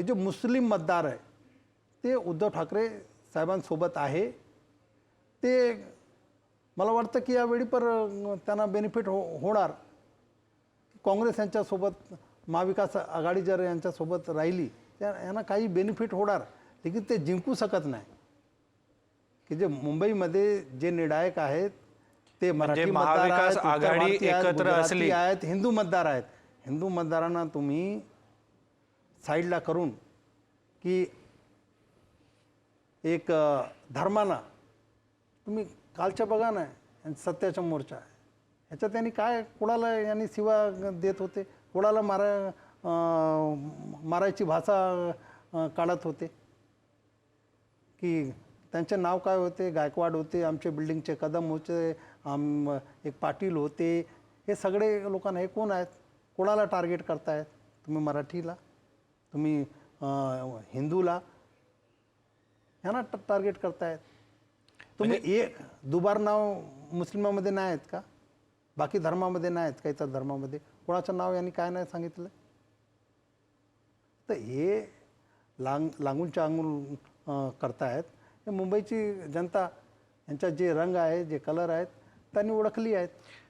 की जे मुस्लिम मतदार आहे ते उद्धव ठाकरे साहेबांसोबत आहे. ते मला वाटतं की यावेळी पर त्यांना बेनिफिट होणार. काँग्रेस यांच्यासोबत महाविकास आघाडी जर यांच्यासोबत राहिली यांना काही बेनिफिट होणार, लेकिन ते जिंकू शकत नाही. की जे मुंबईमध्ये जे निर्णायक आहेत ते मराठी मतदार आहेत, महाविकास उत्तर आघाडी भारतीय आहेत, एकत्र गुजराती असली आहेत, हिंदू मतदार आहेत. हिंदू मतदारांना तुम्ही साईडला करून की एक धर्माला तुम्ही कालच्या बघा ना सत्याचा मोर्चा आहे ह्याच्यात त्यांनी काय कोणाला यांनी शिवा देत होते, कोणाला मारायची भाषा काढत होते. की त्यांचे नाव काय होते, गायकवाड होते, आमचे बिल्डिंगचे कदम होते, एक पाटील होते. हे सगळे लोकांना हे कोण आहेत, कोणाला टार्गेट करतायत तुम्ही? मराठीला, तुम्ही हिंदूला, ह्यांना टार्गेट करतायत तुम्ही. एक दुबार नाव मुस्लिमामध्ये नाही आहेत का, बाकी धर्मामध्ये नाही आहेत का, इतर धर्मामध्ये कोणाचं नाव यांनी काय नाही सांगितलं? तर हे लागूनच्या अंगून करतायत. हे मुंबईची जनता यांच्या जे रंग आहे, जे कलर आहेत त्यांनी ओळखली आहेत.